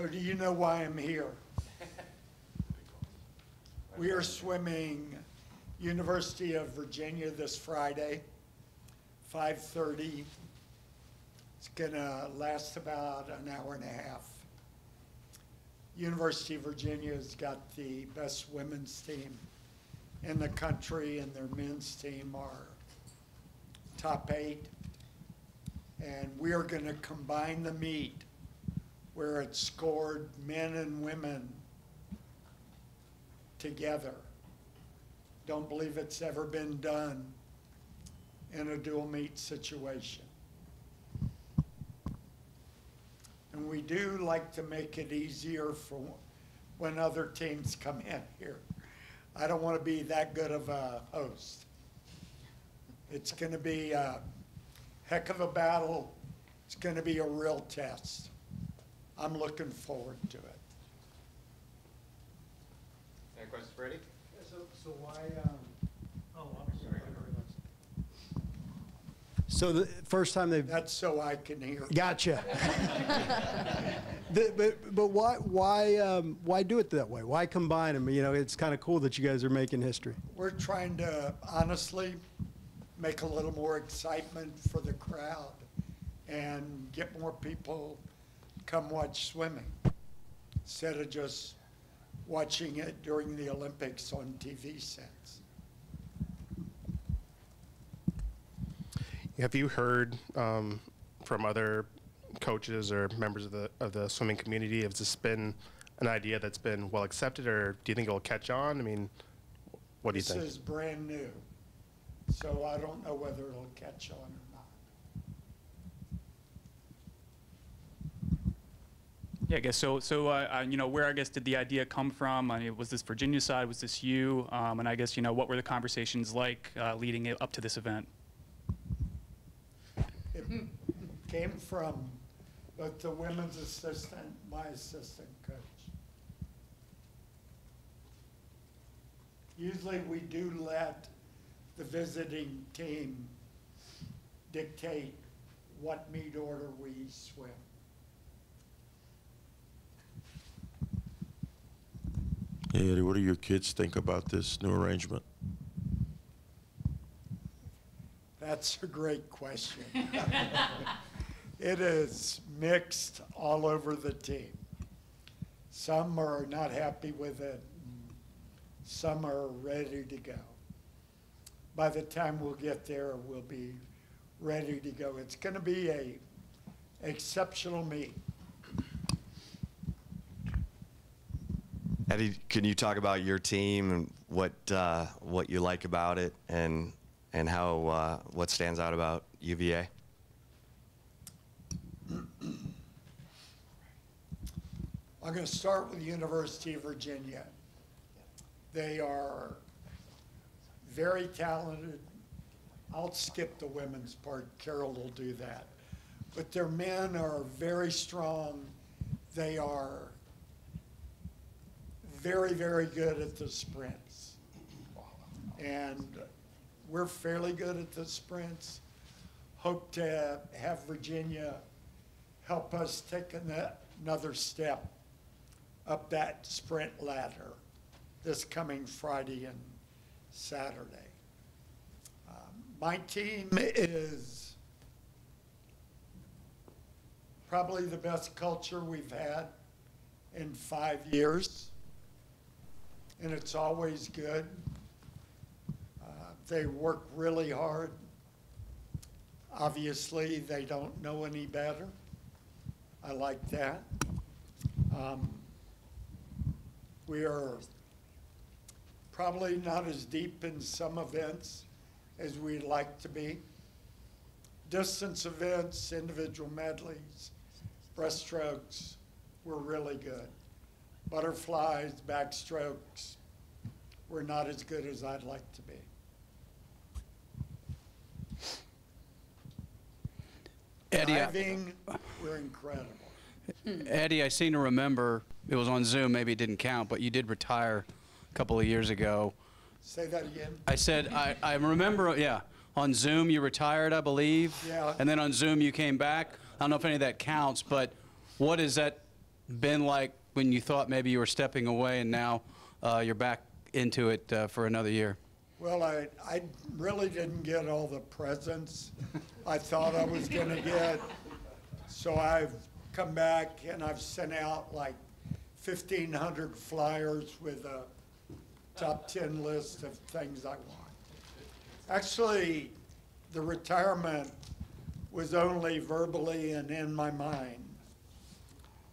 So do you know why I'm here? We are swimming University of Virginia this Friday, 5:30. It's gonna last about an hour and a half. University of Virginia has got the best women's team in the country, and their men's team are top 8. And we are gonna combine the meet where it scored men and women together. Don't believe it's ever been done in a dual meet situation. And we do like to make it easier for when other teams come in here. I don't want to be that good of a host. It's going to be a heck of a battle. It's going to be a real test. I'm looking forward to it. Any questions for Eddie? Yeah, so why, oh, I'm sorry. So the first time they've... That's so I can hear. Gotcha. But why do it that way? Why combine them? You know, it's kind of cool that you guys are making history. We're trying to honestly make a little more excitement for the crowd and get more people come watch swimming instead of just watching it during the Olympics on TV sets. Have you heard from other coaches or members of the swimming community? Has this been an idea that's been well accepted, or do you think it will catch on? I mean, what do you think? This is brand new, so I don't know whether it'll catch on or not. Yeah, I guess so. You know, where I guess did the idea come from? I mean, was this Virginia side? Was this you? And I guess, you know, what were the conversations like leading it up to this event? It came from both the women's assistant, my assistant coach. Usually we do let the visiting team dictate what meet order we swim. Hey, Eddie, what do your kids think about this new arrangement? That's a great question. It is mixed all over the team. Some are not happy with it. Some are ready to go. By the time we'll get there, we'll be ready to go. It's going to be an exceptional meet. Eddie, can you talk about your team and what you like about it, and how what stands out about UVA? I'm going to start with the University of Virginia. They are very talented. I'll skip the women's part. Carol will do that. But their men are very strong. They are very, very good at the sprints. And we're fairly good at the sprints. Hope to have Virginia help us take another step up that sprint ladder this coming Friday and Saturday. My team is probably the best culture we've had in 5 years, and it's always good. They work really hard. Obviously, they don't know any better. I like that. We are probably not as deep in some events as we'd like to be. Distance events, individual medleys, breaststrokes, we're really good. Butterflies, backstrokes, we're not as good as I'd like to be. Eddie, Diving, we're incredible. Eddie, I seem to remember, it was on Zoom, maybe it didn't count, but you did retire a couple of years ago. Say that again. I said, I remember, yeah, on Zoom you retired, I believe. Yeah. And then on Zoom you came back. I don't know if any of that counts, but what is that been like when you thought maybe you were stepping away and now you're back into it for another year? Well, I really didn't get all the presents I thought I was going to get. So I've come back and I've sent out like 1,500 flyers with a top 10 list of things I want. Actually, the retirement was only verbally and in my mind.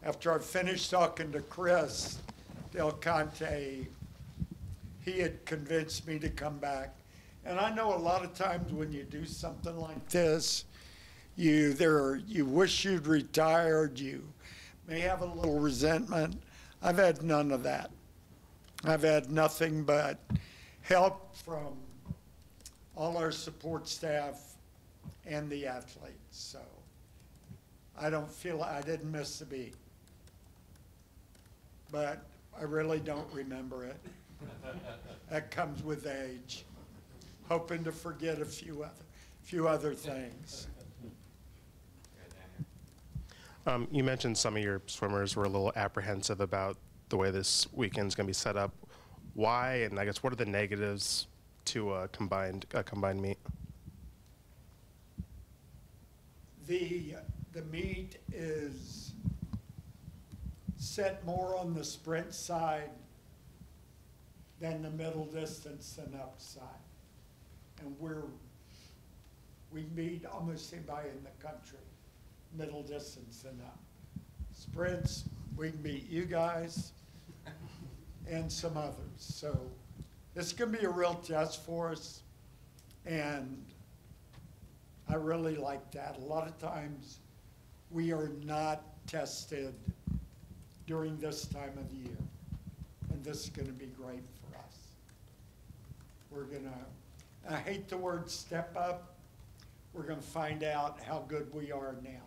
After I finished talking to Chris Del Conte, he had convinced me to come back. And I know a lot of times when you do something like this, you wish you'd retired, you may have a little resentment. I've had none of that. I've had nothing but help from all our support staff and the athletes. So I don't feel I didn't miss a beat. But I really don't remember it. That comes with age. Hoping to forget a few other things. You mentioned some of your swimmers were a little apprehensive about the way this weekend's going to be set up. Why, and I guess what are the negatives to a combined meet? The meet is set more on the sprint side than the middle distance and up side. And we meet almost anybody in the country, middle distance and up. Sprints, we can meet you guys and some others. So it's going to be a real test for us, and I really like that. A lot of times we are not tested during this time of the year, and this is going to be great for us. We're going to, I hate the word step up, we're going to find out how good we are now.